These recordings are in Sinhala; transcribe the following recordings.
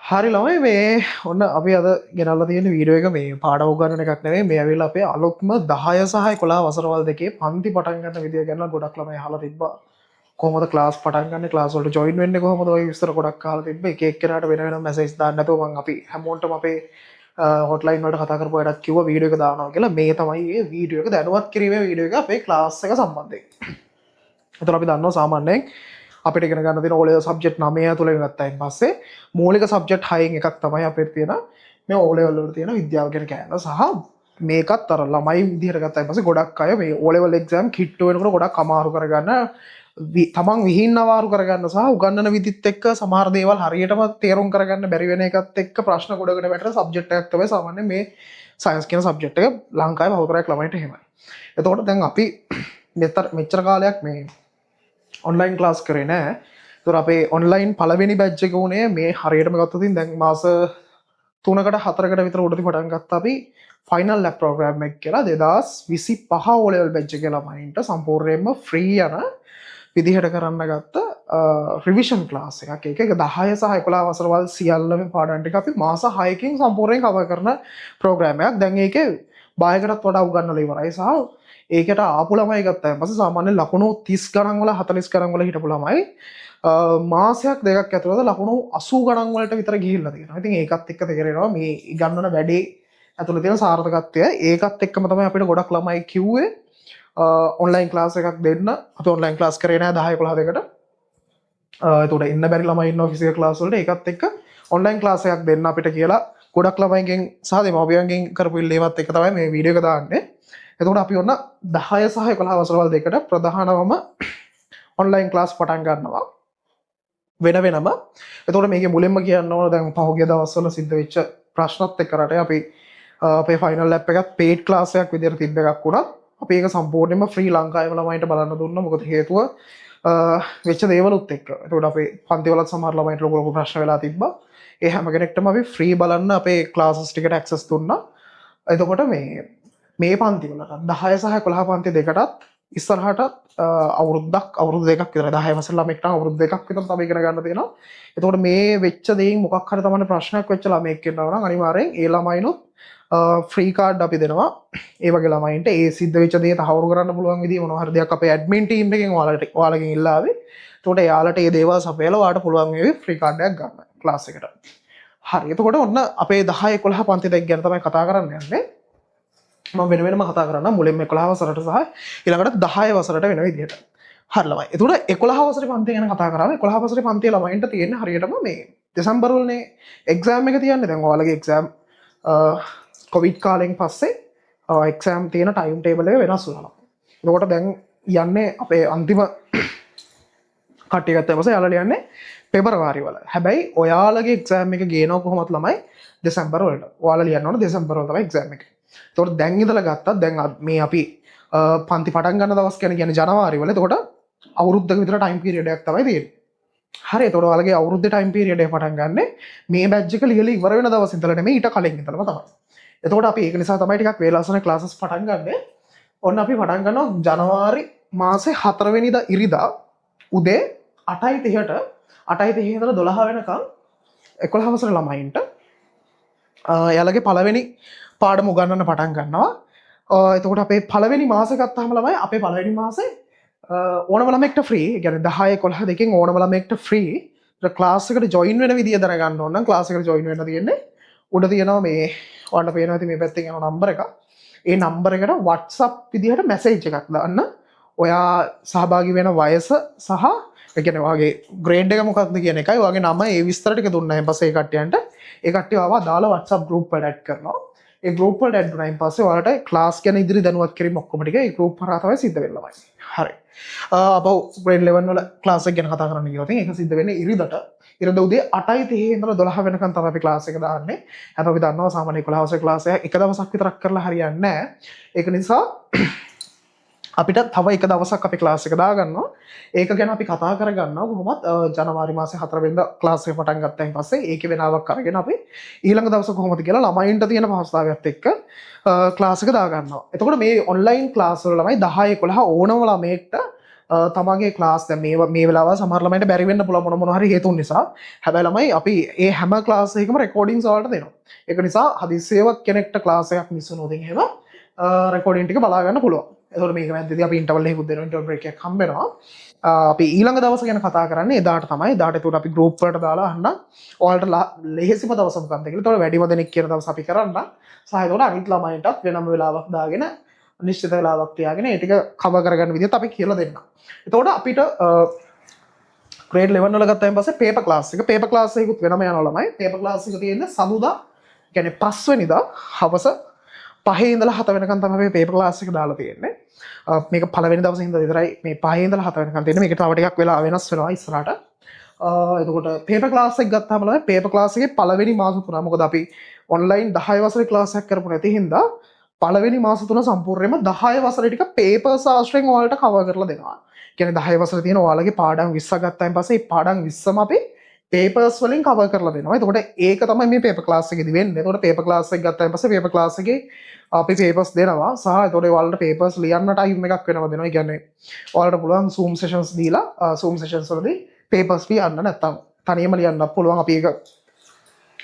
හරි ළමයි මේ ඔන්න අපි අද ගෙනල්ලා තියෙන වීඩියෝ එක මේ පාඩම උගන්වන එකක් නෙවෙයි මේ ඇවිල්ලා අපේ අලුත්ම 10 සහ 11 වසරවල් දෙකේ පන්ති පටන් ගන්න විදිය ගැන ගොඩක් ළමයි අහලා තිබ්බා. කොහොමද ක්ලාස් පටන් ගන්න, ක්ලාස් වලට ජොයින් වෙන්නේ කොහොමද, ඔය විස්තර ගොඩක් අහලා තිබ්බා. එක එක්කෙනාට වෙන වෙනම මැසේජ් දාන්න නැතුව මම අපි හැමෝටම අපේ හොට්ලයින් වලට කතා කරපු අයටත් කිව්වා වීඩියෝ එක දානවා කියලා. මේ තමයි මේ වීඩියෝ එක දැනුවත් කිරීමේ වීඩියෝ එක අපේ ක්ලාස් එක සම්බන්ධයෙන්. එතකොට අපි දන්නවා සාමාන්‍යයෙන් අපිට ඉගෙන ගන්න තියෙන ඕලෙවල් සබ්ජෙක්ට් 9 තුල ඉගෙන ගත්තායින් පස්සේ මූලික සබ්ජෙක්ට් 6න් එකක් තමයි අපිට තියෙන මේ ඕලෙවල් වල තියෙන විද්‍යාව ගැන කෑම සහ මේකත් අර ළමයි විදිහට ගත්තායින් පස්සේ ගොඩක් අය මේ ඕලෙවල් එක්සෑම් කිට්ටු වෙනකොට ගොඩක් අමාරු කරගන්න තමන් විහින්න අමාරු කරගන්න සහ උගන්නන විදිහත් එක්ක සමහර දේවල් හරියටම තේරුම් කරගන්න බැරි වෙන එකත් එක්ක ප්‍රශ්න ගොඩකට වැටෙන සබ්ජෙක්ට් එකක් තමයි සාමාන්‍යයෙන් මේ සයන්ස් කියන සබ්ජෙක්ට් එක ලංකාවේ බහුතරයක් ළමයිට එහෙමයි. එතකොට දැන් අපි මෙච්චර කාලයක් මේ ඔන්ලයින් ක්ලාස් කරේ නෑ. ඒතර අපේ ඔන්ලයින් පළවෙනි බැච් එක උනේ මේ හරියටම ගත්තොත් දැන් මාස 3කට 4කට විතර උඩදී පටන් ගත්තා අපි ෆයිනල් ලැබ් ප්‍රෝග්‍රෑම් එක කියලා 2025 O level බැච් එකේ ළමයින්ට සම්පූර්ණයෙන්ම ෆ්‍රී යන විදිහට කරන්න ගත්ත රිවිෂන් ක්ලාස් එකක්. ඒක 10 සහ 11 වසරවල් සියල්ලම පාඩම් ටික අපි මාස 6කින් සම්පූර්ණයෙන් කවර් කරන ප්‍රෝග්‍රෑම් එකක්. දැන් ඒකේ බාහිරටත් වඩා උගන්වලා ඉවරයි සහ ඒකට ආපු ළමයි ගත්තාම පස්සේ සාමාන්‍ය ලකුණු 30 ගණන් වල 40 ගණන් වල හිටපු ළමයි මාසයක් දෙකක් ඇතුළත ලකුණු 80 ගණන් වලට විතර ගිහිල්ලා තියෙනවා. ඉතින් ඒකත් එක්ක තේරෙනවා මේ ඉගන්වන වැඩේ ඇතුළේ තියෙන සාර්ථකත්වය. ඒකත් එක්කම තමයි අපිට ගොඩක් ළමයි කිව්වේ ඔන්ලයින් ක්ලාස් එකක් දෙන්න. අපි ඔන්ලයින් ක්ලාස් කරේ නෑ 10 11 දෙකට. ඒතකොට ඉන්න බැරි ළමයි ඉන්නවා ෆිසිකල් ක්ලාස් වලට. ඒකත් එක්ක ඔන්ලයින් ක්ලාස් එකක් දෙන්න අපිට කියලා ගොඩක් ළමයිගෙන් සහ දෙමව්පියන්ගෙන් කරපු ඉල්ලීමත් එක්ක තමයි මේ වීඩියෝ එක දාන්නේ. එතකොට අපි ඔන්න 10 සහ 11 වසරවල් දෙකට ප්‍රධානවම ඔන්ලයින් ක්ලාස් පටන් ගන්නවා වෙන වෙනම. එතකොට මේකේ මුලින්ම කියන්න ඕන දැන් පහුගිය දවස්වල සිද්ධ වෙච්ච ප්‍රශ්නත් එක්ක රටේ අපි අපේ ෆයිනල් ලැබ් එකත් පේඩ් ක්ලාස් එකක් විදිහට තිබ්බ එකක් වුණත් අපි ඒක සම්පූර්ණයෙන්ම ෆ්‍රී ලංකාවේ ළමයින්ට බලන්න දුන්නා. මොකද හේතුව වෙච්ච දේවලුත් එක්ක. එතකොට අපේ පන්ති වලත් සමහර ළමයින්ට ලොකු ලොකු ප්‍රශ්න වෙලා තිබ්බා. ඒ හැම කෙනෙක්ටම අපි ෆ්‍රී බලන්න අපේ ක්ලාසස් ටිකට ඇක්සස් දුන්නා. එතකොට මේ පන්ති වලට 10 සහ 11 පන්ති දෙකටත් ඉස්සරහටත් අවුරුදු දෙකක් විතර 10 වසර ළමෙක්ට අවුරුදු දෙකක් විතර තමයි ඉගෙන ගන්න තියෙනවා. එතකොට මේ වෙච්ච දෙයින් මොකක් හරි තමයි ප්‍රශ්නයක් වෙච්ච ළමෙක් ඉන්නවා නම් අනිවාර්යෙන් ඒ ළමයිනොත් ෆ්‍රී කාඩ් අපි දෙනවා. ඒ වගේ ළමයින්ට ඒ සිද්ධ වෙච්ච දේ තහවුරු කරන්න පුළුවන් විදිහ මොනවා හරි දෙයක් අපේ ඇඩ්මින් ටීම් එකෙන් ඔයාලගෙන් ඉල්ලා ආවේ. එතකොට එයාලට මේ දේවල් සපයලා ඔයාලට පුළුවන් වේවි ෆ්‍රී කාඩ් එකක් ගන්න ක්ලාස් එකට. හරි. එතකොට ඔන්න අපේ 10 11 පන්ති දෙක ගැන තමයි කතා කරන්න යන්නේ. මම වෙන වෙනම කතා කරන්න මුලින්ම 11 වසරට සහ ඊළඟට 10 වසරට වෙන විදිහට. හරි ළමයි. එතකොට 11 වසරේ පන්ති ගැන කතා කරාම 11 වසරේ පන්තියේ ළමයින්ට තියෙන හරියටම මේ දෙසැම්බර් වලනේ එක්සෑම් එක තියන්නේ. දැන් ඔයාලගේ එක්සෑම් කොවිඩ් කාලෙන් පස්සේ එක්සෑම් තියෙන ටයිම් ටේබල් එක වෙනස් වුණා. එතකොට දැන් යන්නේ අපේ අන්තිම කට්ටිය ගත්තා පස්සේ යාළුවා යන්නේ පෙබරවාරි වල. හැබැයි ඔයාලගේ එක්සෑම් එක ගේනවා කොහොමද ළමයි දෙසැම්බර් වලට. ඔයාලා ලියන්න ඕන දෙසැම්බර් වල තමයි එක්සෑම් එක. එතකොට දැන් ඉඳලා ගත්තත් දැන් මේ අපි පන්ති පටන් ගන්න දවස් කියන්නේ ජනවාරි වල. එතකොට අවුරුද්දක විතර ටයිම් පීරියඩ් එකක් තමයි තියෙන්නේ. හරි. එතකොට ඔයාලගේ අවුරුද්දේ ටයිම් පීරියඩ් එක පටන් ගන්නෙ මේ බැච් එක ලියලා ඉවර වෙන දවස් ඉඳලා නෙමෙයි ඊට කලින් ඉඳලම තමයි. එතකොට අපි ඒක නිසා තමයි ටිකක් වේලාසන ක්ලාසස් පටන් ගන්නෙ. ඔන්න අපි පටන් ගන්නවා ජනවාරි මාසේ 4 වෙනිදා ඉරිදා උදේ 8:30ට 8:30 ඉඳලා 12 වෙනකම් 11 වසර ළමයින්ට එයාලගේ පළවෙනි පාඩම උගන්වන්න පටන් ගන්නවා. එතකොට අපේ පළවෙනි මාසෙ ගත්තාම ළමයි අපේ පළවෙනි මාසේ ඕනම ළමෙක්ට ෆ්‍රී. ඒ කියන්නේ 10 11 දෙකෙන් ඕනම ළමෙක්ට ෆ්‍රී. ඒක ක්ලාස් එකට ජොයින් වෙන විදිය දැනගන්න ඕන නම් ක්ලාස් එකට ජොයින් වෙන්න තියෙන්නේ උඩ තියෙනවා මේ ඔයාලට පේනවා ඇති මේ පැත්තෙන් යන නම්බර එක. ඒ නම්බර එකට WhatsApp විදිහට මැසේජ් එකක් දාන්න. ඔයා සහභාගී වෙන වයස සහ ඒ කියන්නේ ඔයාගේ ග්‍රේඩ් එක මොකක්ද කියන එකයි ඔයාගේ නම ඒ විස්තර ටික දුන්නායින් පස්සේ ඒ කට්ටියන්ට ඒ කට්ටිය ආවා දාලා WhatsApp group එකට ඇඩ් කරනවා. ඒ group එකට ඇඩ් වුණායින් පස්සේ ඔයාලට ක්ලාස් ගැන ඉදිරි දැනුවත් කිරීම ඔක්කොම ටික ඒ group හරහා තමයි සිද්ධ වෙන්නේ. හරි. අපෝ grade 11 වල ක්ලාස් එක ගැන කතා කරන්න ගියොත් ඒක සිද්ධ වෙන්නේ ඉරිදට. ඉරිද උදේ 8:30 ඉඳලා 12 වෙනකන් තමයි අපි ක්ලාස් එක දාන්නේ. හැබැයි අපි දන්නවා සාමාන්‍ය 11 වසරේ ක්ලාස් එක එක දවසක් විතරක් කරලා හරියන්නේ නැහැ. ඒක නිසා අපිට තව එක දවසක් අපි ක්ලාස් එක දාගන්නවා. ඒක ගැන අපි කතා කරගන්නවා කොහොමද ජනවාරි මාසේ 4 වෙනිදා ක්ලාස් එක පටන් ගත්තායින් පස්සේ ඒකේ වෙනාවක් අරගෙන අපි ඊළඟ දවස කොහොමද කියලා ළමයින්ට තියෙන පහසුතාවයත් එක්ක ක්ලාස් එක දාගන්නවා. එතකොට මේ ඔන්ලයින් ක්ලාස් වල ළමයි 10 11 ඕනම ළමයෙක්ට තමගේ ක්ලාස් දැන් මේ වෙලාව සමහර ළමයින්ට බැරි වෙන්න පුළුවන් මොන හරි හේතුන් නිසා. හැබැයි ළමයි අපි ඒ හැම ක්ලාස් එකකම රෙකෝඩින්ග්ස් වලට දෙනවා. ඒක නිසා හදිස්සියව කෙනෙක්ට ක්ලාස් එකක් මිස් වුණොත් එහෙම රෙකෝඩින් ටික බලා ගන්න පුළුවන්. එතකොට මේක මැද්දේදී අපි ඉන්ටර්වල් එකකුත් දෙනවා. ඉන්ටර්වල් බ්‍රේක් එකක් හම්බ වෙනවා. අපි ඊළඟ දවස ගැන කතා කරන්නේ එදාට තමයි. එදාට ඒකට අපි ගෲප් වලට දාලා අහන්න ඔයාලට ලෙහෙසිම දවස මොකක්ද කියලා. ඒතකොට වැඩිම දෙනෙක් කියන දවස අපි කරන්න. සහ ඒතකොට අනිත් ළමයින්ටත් වෙනම වෙලාවක් දාගෙන නිශ්චිත වෙලාවක් තියාගෙන ඒ ටික කවර් කරගන්න විදිහට අපි කියලා දෙන්නම්. එතකොට අපිට ග්‍රේඩ් 11 වල ගත්තාන් පස්සේ පේපර් ක්ලාස් එක පේපර් ක්ලාස් එකකුත් වෙනම යනවා ළමයි. පේපර් ක්ලාස් එක තියෙන්නේ සමුදා කියන්නේ 5 වෙනිදා හවස 5 ඉඳලා 7 වෙනකන් තමයි මේ පේපර් ක්ලාස් එක දාලා තියෙන්නේ. මේක පළවෙනි දවසේ ඉඳලා විතරයි මේ 5 ඉඳලා 7 වෙනකන් තියෙන්නේ. මේක තව ටිකක් වෙලා වෙනස් වෙනවා ඉස්සරහට. එතකොට පේපර් ක්ලාස් එක ගත්තාම ළමයි පේපර් ක්ලාස් එකේ පළවෙනි මාස තුන මොකද අපි ඔන්ලයින් 10 වසරේ ක්ලාස් එකක් කරපු නැති හින්දා පළවෙනි මාස තුන සම්පූර්ණයෙන්ම 10 වසරේ ටික පේපර් ශාස්ත්‍රයෙන් ඔයාලට කවර් කරලා දෙනවා. කියන්නේ 10 වසරේ තියෙන ඔයාලගේ පාඩම් 20ක් ගත්තාන් පස්සේ ඒ පාඩම් 20ම අපි පේපර්ස් වලින් කවර් කරලා දෙනවා. එතකොට ඒක තමයි මේ පේපර් ක්ලාස් එකේදී වෙන්නේ. එතකොට පේපර් ක්ලාස් එක ගත්තාන් පස්සේ පේපර් ක්ලාස් එකේ අපි පේපර්ස් දෙනවා. සහ එතකොට ඔයාලට පේපර්ස් ලියන්න ටයිම් එකක් වෙනවා දෙනවා. ඒ කියන්නේ ඔයාලට පුළුවන් Zoom sessions දීලා Zoom sessions වලදී පේපර්ස් ලියන්න නැත්තම් තනියම ලියන්නත් පුළුවන්. අපි ඒක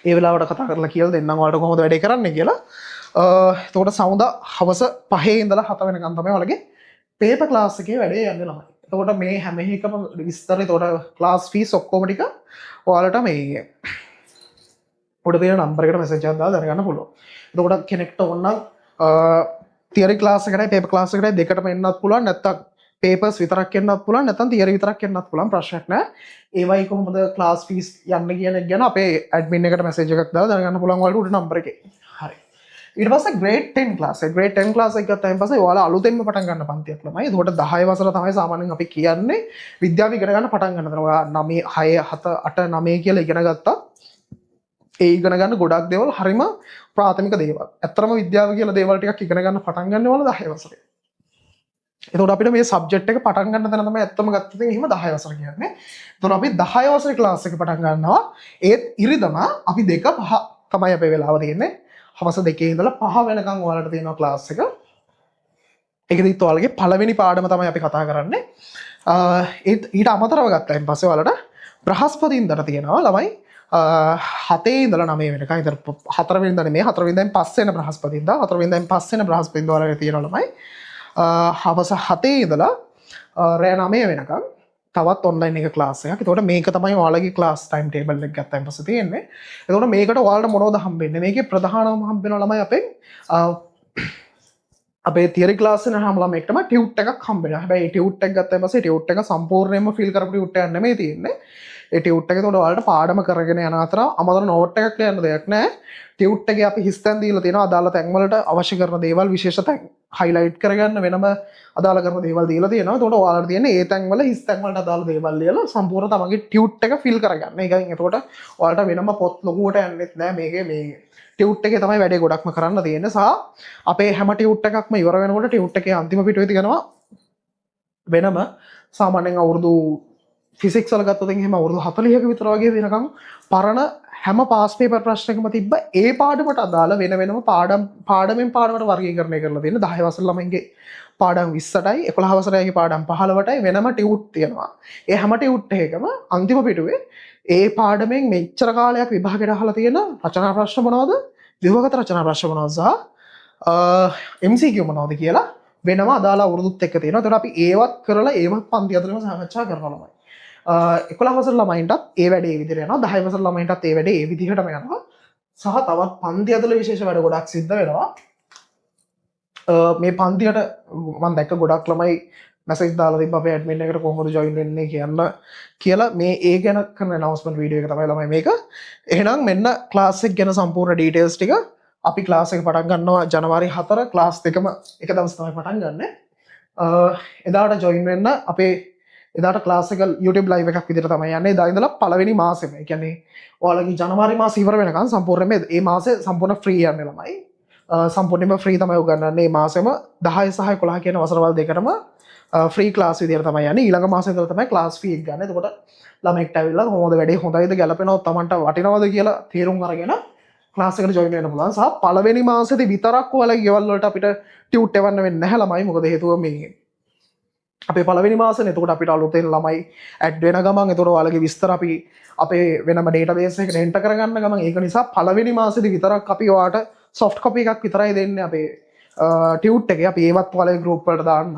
ඒ වෙලාවට කතා කරලා කියලා දෙන්නම් ඔයාලට කොහොමද වැඩේ කරන්නේ කියලා. එතකොට සමුදා හවස 5 ඉඳලා 7 වෙනකන් තමයි ඔයාලගේ පේපර් ක්ලාස් එකේ වැඩේ යන්නේ ළමයි. එතකොට මේ හැම එකම විස්තර එතකොට ක්ලාස් ෆීස් ඔක්කොම ටික ඔයාලට මේ උඩ තියෙන නම්බර් එකට මැසේජ් එකක් දාලා දැනගන්න පුළුවන්. එතකොට කෙනෙක්ට ඕන නම් තියරි ක්ලාස් එකටයි පේපර් ක්ලාස් එකටයි දෙකටම එන්නත් පුළුවන්. නැත්තම් පේපර්ස් විතරක් එන්නත් පුළුවන්. නැත්තම් තියරි විතරක් එන්නත් පුළුවන්. ප්‍රශ්නයක් නැහැ. ඒවයි කොහොමද ක්ලාස් ෆීස් යන්න කියන එක ගැන අපේ ඇඩ්මින් එකට මැසේජ් එකක් දාලා දැනගන්න පුළුවන් ඔයාලට උඩ නම්බර එකේ. හරි. ඊට පස්සේ ග්‍රේඩ් 10 ක්ලාස් එක. ග්‍රේඩ් 10 ක්ලාස් එක ගත්තාන් පස්සේ ඔයාලා අලුතෙන්ම පටන් ගන්න පන්තියක් ළමයි. ඒකට 10 වසර තමයි සාමාන්‍යයෙන් අපි කියන්නේ විද්‍යාව ඉගෙන ගන්න පටන් ගන්න. ඔයා 9 6 7 8 9 කියලා ඉගෙන ගත්තා. ඒ ඉගෙන ගන්න ගොඩක් දේවල් හරිම ප්‍රාථමික දේවල්. ඇත්තටම විද්‍යාව කියලා දේවල් ටිකක් ඉගෙන ගන්න පටන් ගන්න ඕන 10 වසරේ. එතකොට අපිට මේ සබ්ජෙක්ට් එක පටන් ගන්න තැන තමයි ඇත්තම ගත්තොත් එහෙම 10 වසර කියන්නේ. එතකොට අපි 10 වසරේ ක්ලාස් එක පටන් ගන්නවා. ඒත් ඉරිදම අපි 2 5 තමයි අපේ වෙලාව තියෙන්නේ. හවස 2 ඉඳලා 5 වෙනකන් ඔයාලට තියෙනවා ක්ලාස් එක. ඒකෙදිත් ඔයාලගේ පළවෙනි පාඩම තමයි අපි කතා කරන්නේ. ඊට අමතරව ගත්තාන් පස්සේ ඔයාලට බ්‍රහස්පතින්දට තියෙනවා ළමයි 7 ඉඳලා 9 වෙනකන්. ඉතින් 4 වෙනිදා නෙමෙයි 4 වෙනිදාන් පස්සේ වෙන බ්‍රහස්පතින්දා 4 වෙනිදාන් පස්සේ වෙන බ්‍රහස්පතින්දා ඔයාලට තියෙනවා ළමයි. හවස 7 ඉඳලා රෑ 9 වෙනකන් තවත් ඔන්ලයින් එක ක්ලාස් එකක්. එතකොට මේක තමයි ඔයාලගේ ක්ලාස් ටයිම් ටේබල් එක ගත්තාන් පස්සේ තියෙන්නේ. එතකොට මේකට ඔයාලට මොනවද හම්බෙන්නේ? මේකේ ප්‍රධානම හම්බෙනවා ළමයි අපේ තියරි ක්ලාස් එකේ නම් ළමයිටම ටියුට් එකක් හම්බෙනවා. හැබැයි ටියුට් එක ගත්තාන් පස්සේ ටියුට් එක සම්පූර්ණයෙන්ම ෆිල් කරපු ටියුට් එකක් නෙමෙයි තියෙන්නේ. ඒ ටියුට් එක එතකොට ඔයාලට පාඩම කරගෙන යන අතර අමතර නෝට් එකක් ලියන්න දෙයක් නැහැ. ටියුට් එකේ අපි හිස්තැන් දීලා තියෙනවා අදාළ තැන් වලට අවශ්‍ය කරන දේවල් විශේෂ තැන් හයිලයිට් කරගන්න වෙනම අදාළ කරන දේවල් දීලා තියෙනවා. එතකොට ඔයාලට තියෙන්නේ ඒ තැන් වල හිස් තැන් වලට අදාළ දේවල් ලියලා සම්පූර්ණ තමන්ගේ ටියුට් එක ෆිල් කරගන්න. ඒකෙන් එතකොට ඔයාලට වෙනම පොත් ලොකුවට යන්නෙත් නැහැ. මේකේ මේ ටියුට් එකේ තමයි වැඩේ ගොඩක්ම කරන්න තියෙන්නේ. සහ අපේ හැම ටියුට් එකක්ම ඉවර වෙනකොට ටියුට් එකේ අන්තිම පිටුවේ තියෙනවා වෙනම සාමාන්‍යයෙන් අවුරුදු ෆිසික්ස් වල ගත්තොත් එහෙම අවුරුදු 40ක විතර වගේ වෙනකම් පරණ හැම පාස් පේපර් ප්‍රශ්නයකම තිබ්බ ඒ පාඩමට අදාළ වෙන වෙනම පාඩමෙන් පාඩමට වර්ගීකරණය කරලා තියෙන 10 වසර ළමයින්ගේ පාඩම් 20ටයි 11 වසරේගේ පාඩම් 15ටයි වෙනම ටියුට් තියෙනවා. ඒ හැම ටියුට් එකකම අන්තිම පිටුවේ ඒ පාඩමෙන් මෙච්චර කාලයක් විභාගයට අහලා තියෙන රචනා ප්‍රශ්න මොනවද? විභාගත රචනා ප්‍රශ්න මොනවද? සහ MCQ මොනවද කියලා වෙනම අදාළ අවුරුදුත් එක්ක තියෙනවා. ඒතකොට අපි ඒවත් කරලා ඒවත් පන්ති අතරම සාකච්ඡා කරනවා ළමයි. 11 වසර ළමයින්ටත් ඒ වැඩේ ඒ විදිහට යනවා. 10 වසර ළමයින්ටත් ඒ වැඩේ ඒ විදිහටම යනවා. සහ තවත් පන්ති ඇතුළේ විශේෂ වැඩ ගොඩක් සිද්ධ වෙනවා. මේ පන්තියට මම දැක්ක ගොඩක් ළමයි මැසේජ් දාලා තිබ්බ අපේ ඇඩ්මින් එකට කොහොමද ජොයින් වෙන්නේ කියන්න කියලා. මේ ඒ ගැන කරන ඇනවුස්මන්ට් වීඩියෝ එක තමයි ළමයි මේක. එහෙනම් මෙන්න ක්ලාස් එක ගැන සම්පූර්ණ ඩීටේල්ස් ටික අපි ක්ලාස් එක පටන් ගන්නවා ජනවාරි 4 ක්ලාස් දෙකම එක දවස් තමයි පටන් ගන්න. එදාට ජොයින් වෙන්න අපේ එදාට ක්ලාස් එක YouTube live එකක් විදිහට තමයි යන්නේ. එදා ඉඳලා පළවෙනි මාසෙම. ඒ කියන්නේ ඔයාලගේ ජනවාරි මාස ඉවර වෙනකන් සම්පූර්ණයෙන්ම මේ මාසේ සම්පූර්ණ ෆ්‍රී යන්නේ ළමයි. සම්පූර්ණයෙන්ම ෆ්‍රී තමයි උගන්වන්නේ. මේ මාසෙම 10 සහ 11 කියන වසරවල් දෙකටම ෆ්‍රී ක්ලාස් විදිහට තමයි යන්නේ. ඊළඟ මාසෙ ඉඳලා තමයි ක්ලාස් ෆී එක ගන්න. එතකොට ළමෙක්ට ඇවිල්ලා කොහොමද වැඩේ හොඳයිද ගැලපෙනවද Tamanට වටිනවද කියලා තීරුම් අරගෙන ක්ලාස් එකට ජොයින් වෙන්න පුළුවන්. සහ පළවෙනි මාසෙදි විතරක් ඔයාලගේ ගෙවල් වලට අපිට ටියුට් එවන්න වෙන්නේ නැහැ ළමයි. මොකද හේතුව මේ අපේ පළවෙනි මාසෙ. එතකොට අපිට අලුතෙන් ළමයි ඇඩ් වෙන ගමන් එතකොට ඔයාලගේ විස්තර අපි අපේ වෙනම ඩේටාබේස් එකකට එන්ටර් කරගන්න ගමන් ඒක නිසා පළවෙනි මාසෙදි විතරක් අපි ඔයාට සොෆ්ට් කොපි එකක් විතරයි දෙන්නේ අපේ ටියුට් එකේ. අපි ඒවත් ඔයාලගේ ගෲප් වලට දාන්න.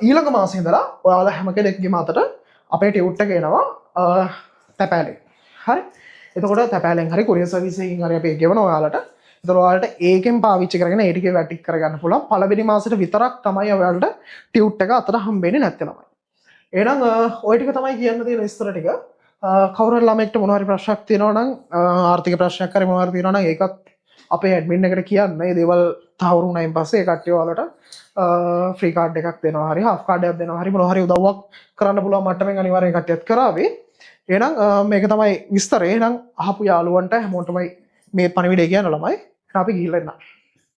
ඊළඟ මාසෙ ඉඳලා ඔයාලා හැම කෙනෙක්ගේම අතට අපේ ටියුට් එක එනවා තැපෑලෙන්. හරි. එතකොට තැපෑලෙන් හරි කොරියර් සර්විස් එකකින් හරි අපි ගෙවනවා ඔයාලට. එතකොට ඔයාලට ඒකෙන් පාවිච්චි කරගෙන ඒ ටිකේ වැටික් කරගන්න පුළුවන්. පළවෙනි මාසෙට විතරක් තමයි ඔයාලට ටියුට් එක අතට හම්බෙන්නේ නැත්තේ ළමයි. එහෙනම් ওই ටික තමයි කියන්න තියෙන විස්තර ටික. කවුරු හරි ළමෙක්ට මොනවා හරි ප්‍රශ්නයක් තියෙනවා නම් ආර්ථික ප්‍රශ්නයක් හරි මොනවා හරි තියෙනවා නම් ඒකත් අපේ ඇඩ්මින් එකට කියන්න. මේ දේවල් තහවුරු වුණායින් පස්සේ ඒ කට්ටිය ඔයාලට ෆ්‍රී කාඩ් එකක් දෙනවා හරි හාෆ් කාඩ් එකක් දෙනවා හරි මොනවා හරි උදව්වක් කරන්න පුළුවන් මට්ටමින් අනිවාර්යෙන් කට්ටියත් කරાવી. එහෙනම් මේක තමයි විස්තරය. එහෙනම් අහපු යාළුවන්ට හැමෝටමයි මේ පණිවිඩය කියන්න ළමයි. අපි ගිහිල්ලා එන්න.